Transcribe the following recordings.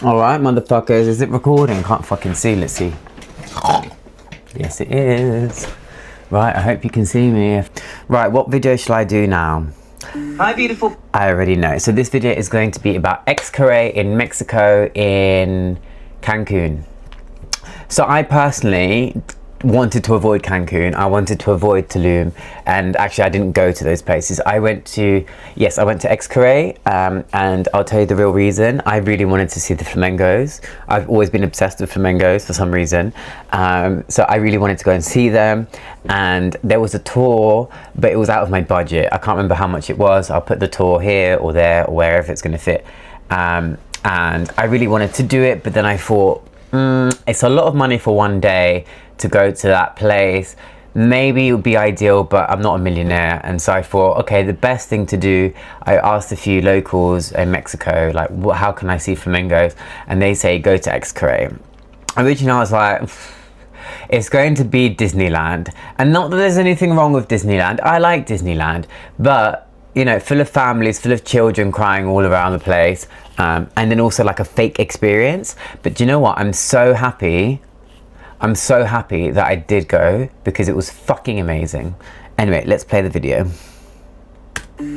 Alright, motherfuckers, is it recording? Can't fucking see, let's see. Yes, it is. Right, I hope you can see me. Right, what video shall I do now? Hi, beautiful. I already know. So this video is going to be about Xcaret in Mexico, in Cancun. So I personally wanted to avoid Cancun. I wanted to avoid Tulum, and actually I didn't go to those places. I went to Xcaret, and I'll tell you the real reason. I really wanted to see the flamingos. I've always been obsessed with flamingos for some reason, so I really wanted to go and see them. And there was a tour, but it was out of my budget. I can't remember how much it was. I'll put the tour here or there or wherever it's going to fit, and I really wanted to do it, but then I thought, it's a lot of money for one day to go to that place. Maybe it would be ideal, but I'm not a millionaire, and so I thought, okay, the best thing to do, I asked a few locals in Mexico, like, how can I see flamingos? And they say go to Xcaret. Originally I was like, it's going to be Disneyland, and not that there's anything wrong with Disneyland. I like Disneyland, but you know, full of families, full of children crying all around the place, and then also like a fake experience. But do you know what? I'm so happy that I did go, because it was fucking amazing. Anyway, let's play the video.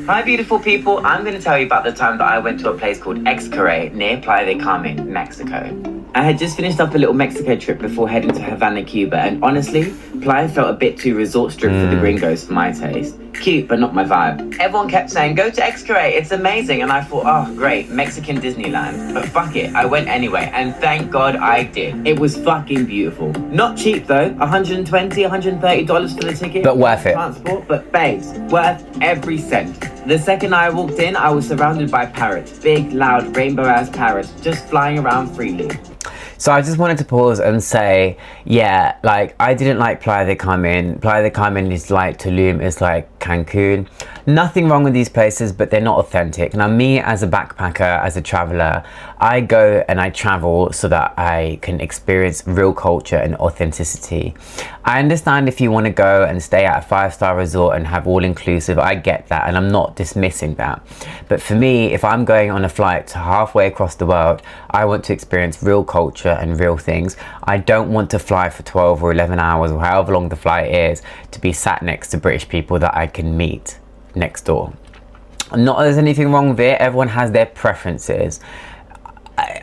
Hi, beautiful people. I'm going to tell you about the time that I went to a place called Xcaret near Playa del Carmen, Mexico. I had just finished up a little Mexico trip before heading to Havana, Cuba, and honestly, Playa felt a bit too resort strip for the gringos for my taste. Cute, but not my vibe. Everyone kept saying, go to Xcaret, it's amazing, and I thought, oh great, Mexican Disneyland. But fuck it, I went anyway, and thank God I did. It was fucking beautiful. Not cheap though, $120, $130 for the ticket. But worth it. Transport, but babes, worth every cent. The second I walked in, I was surrounded by parrots. Big, loud, rainbow-ass parrots, just flying around freely. So I just wanted to pause and say, yeah, like, I didn't like Playa del Carmen. Playa del Carmen is like Tulum, is like Cancun. Nothing wrong with these places, but they're not authentic. Now, me as a backpacker, as a traveler, I go and I travel so that I can experience real culture and authenticity. I understand if you want to go and stay at a 5-star resort and have all-inclusive, I get that, and I'm not dismissing that. But for me, if I'm going on a flight to halfway across the world, I want to experience real culture and real things. I don't want to fly for 12 or 11 hours or however long the flight is to be sat next to British people that I can meet next door. Not that there's anything wrong with it. Everyone has their preferences.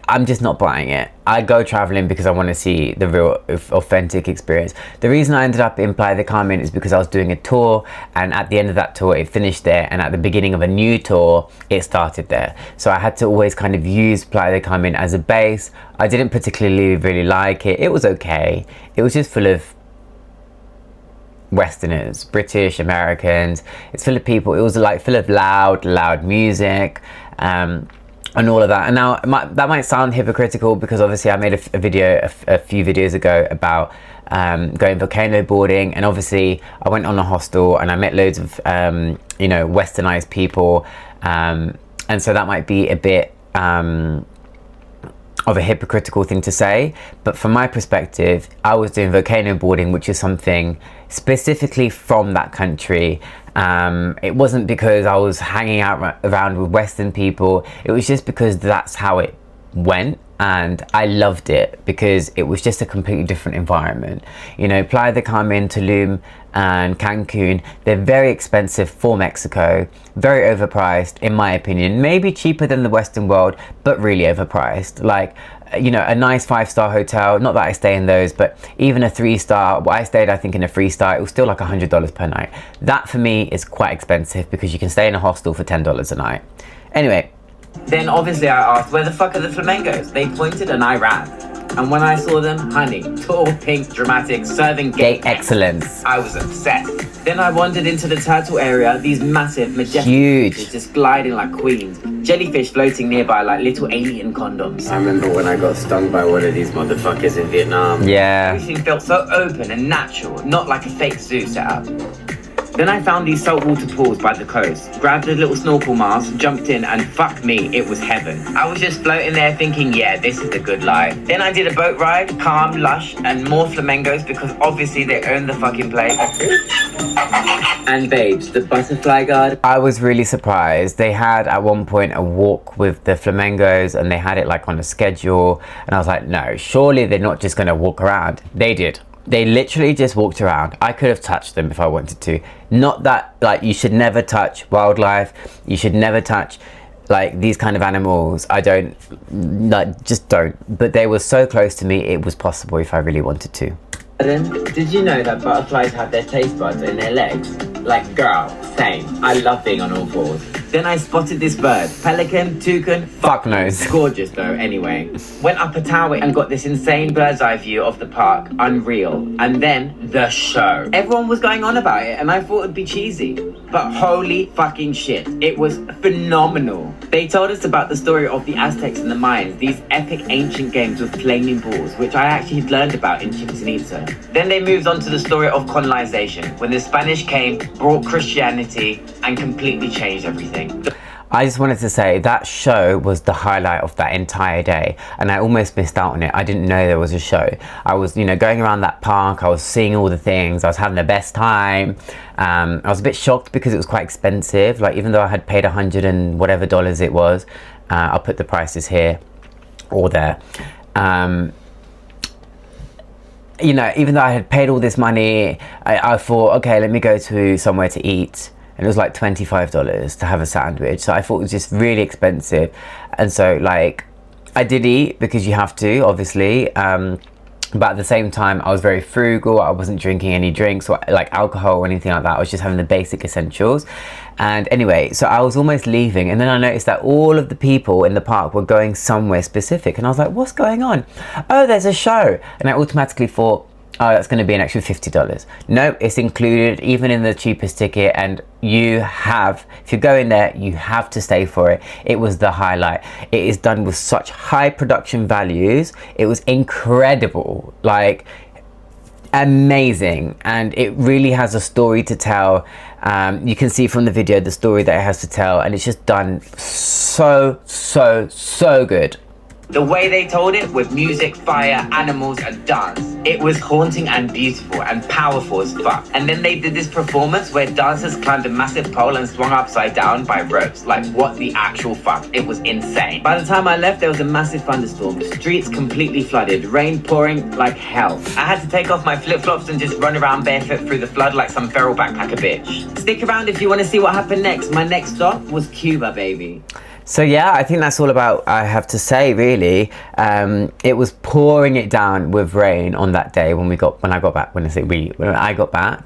I'm just not buying it. I go traveling because I want to see the real authentic experience. The reason I ended up in Playa del Carmen is because I was doing a tour, and at the end of that tour it finished there, and at the beginning of a new tour it started there. So I had to always kind of use Playa del Carmen as a base. I didn't particularly really like it. It was okay. It was just full of Westerners, British, Americans. It's full of people. It was like full of loud music, and all of that. And now that might sound hypocritical, because obviously I made a video a few videos ago about going volcano boarding, and obviously I went on a hostel and I met loads of you know, westernized people, and so that might be a bit of a hypocritical thing to say. But from my perspective, I was doing volcano boarding, which is something specifically from that country. It wasn't because I was hanging out around with Western people. It was just because that's how it went, and I loved it because it was just a completely different environment. You know, Playa del Carmen, Tulum and Cancun, they're very expensive for Mexico, very overpriced in my opinion. Maybe cheaper than the Western world, but really overpriced. Like, you know, a nice 5-star hotel, not that I stay in those, but even a 3-star, well, I stayed, I think, in a 3-star, it was still like $100 per night. That for me is quite expensive, because you can stay in a hostel for $10 a night. Anyway. Then obviously I asked, where the fuck are the flamingos? They pointed and I ran. And when I saw them, honey, tall, pink, dramatic, serving gay excellence. I was obsessed. Then I wandered into the turtle area, these massive, majestic huge creatures just gliding like queens. Jellyfish floating nearby like little alien condoms. I remember when I got stung by one of these motherfuckers in Vietnam. Yeah. Everything felt so open and natural, not like a fake zoo setup. Then I found these saltwater pools by the coast, grabbed a little snorkel mask, jumped in, and fuck me, it was heaven. I was just floating there thinking, yeah, this is the good life. Then I did a boat ride, calm, lush, and more flamingos because obviously they own the fucking place. And babes, the butterfly garden. I was really surprised. They had at one point a walk with the flamingos and they had it like on a schedule. And I was like, no, surely they're not just gonna walk around. They did. They literally just walked around. I could have touched them if I wanted to. Not that, like, you should never touch wildlife. You should never touch, like, these kind of animals. I don't, like, just don't. But they were so close to me, it was possible if I really wanted to. Did you know that butterflies have their taste buds in their legs? Like, girl, same. I love being on all fours. Then I spotted this bird. Pelican, toucan, Fuck knows. gorgeous though, anyway. Went up a tower and got this insane bird's eye view of the park. Unreal. And then the show. Everyone was going on about it and I thought it'd be cheesy. But holy fucking shit, it was phenomenal. They told us about the story of the Aztecs and the Mayans, these epic ancient games with flaming balls, which I actually had learned about in Chichen Itza. Then they moved on to the story of colonization, when the Spanish came, brought Christianity, and completely changed everything. I just wanted to say that show was the highlight of that entire day and I almost missed out on it. I didn't know there was a show. I was, you know, going around that park, I was seeing all the things, I was having the best time. I was a bit shocked because it was quite expensive. Like, even though I had paid $100 and whatever it was, I'll put the prices here or there. You know, even though I had paid all this money, I thought, okay, let me go to somewhere to eat. And it was like $25 to have a sandwich. So I thought it was just really expensive. And so, like, I did eat because you have to, obviously. But at the same time, I was very frugal. I wasn't drinking any drinks or like alcohol or anything like that. I was just having the basic essentials. And anyway, so I was almost leaving. And then I noticed that all of the people in the park were going somewhere specific. And I was like, what's going on? Oh, there's a show. And I automatically thought, oh, that's going to be an extra $50. No, it's included even in the cheapest ticket, and you have, if you're going there, you have to stay for it. It was the highlight. It is done with such high production values. It was incredible, like amazing, and it really has a story to tell. You can see from the video the story that it has to tell, and it's just done so good. The way they told it, with music, fire, animals, and dance, it was haunting and beautiful and powerful as fuck. And then they did this performance where dancers climbed a massive pole and swung upside down by ropes. Like, what the actual fuck? It was insane. By the time I left, there was a massive thunderstorm. Streets completely flooded, rain pouring like hell. I had to take off my flip-flops and just run around barefoot through the flood like some feral backpacker bitch. Stick around if you want to see what happened next. My next stop was Cuba, baby. So yeah, I think that's all about, I have to say, really. It was pouring it down with rain on that day when I got back. When I got back.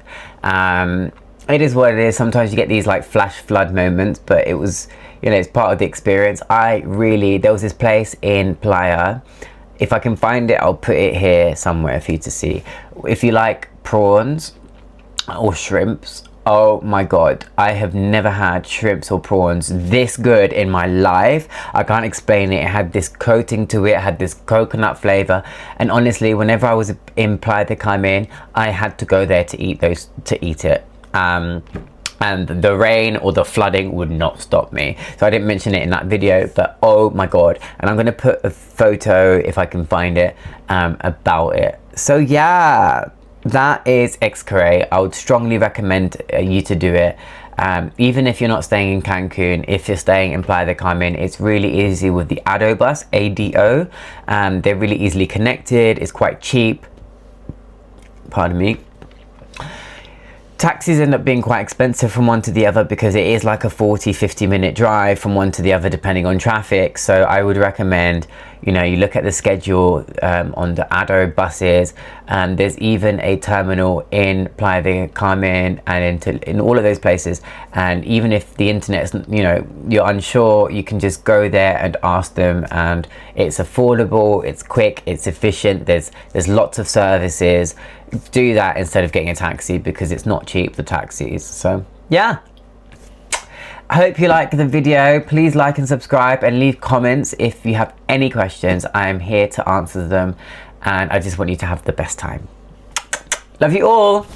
It is what it is. Sometimes you get these like flash flood moments, but it was, you know, it's part of the experience. There was this place in Playa. If I can find it, I'll put it here somewhere for you to see. If you like prawns or shrimps, oh my god, I have never had shrimps or prawns this good in my life. I can't explain it. It had this coating to it, it had this coconut flavor, and honestly, whenever I was in Playa del Carmen, I had to go there to eat it. And the rain or the flooding would not stop me. So I didn't mention it in that video, but oh my god. And I'm gonna put a photo, if I can find it, about it. So yeah, that is Xcaret. I would strongly recommend you to do it. Even if you're not staying in Cancun, if you're staying in Playa del Carmen, it's really easy with the ADO bus, ADO. They're really easily connected. It's quite cheap. Pardon me. Taxis end up being quite expensive from one to the other because it is like a 40-50 minute drive from one to the other depending on traffic. So I would recommend, you know, you look at the schedule on the ADO buses. There's even a terminal in Playa del Carmen and in all of those places. And even if the internet is, you know, you're unsure, you can just go there and ask them, and it's affordable, it's quick, it's efficient, there's lots of services. Do that instead of getting a taxi because it's not cheap, the taxis. So yeah, I hope you like the video. Please like and subscribe and leave comments if you have any questions. I am here to answer them, and I just want you to have the best time. Love you all.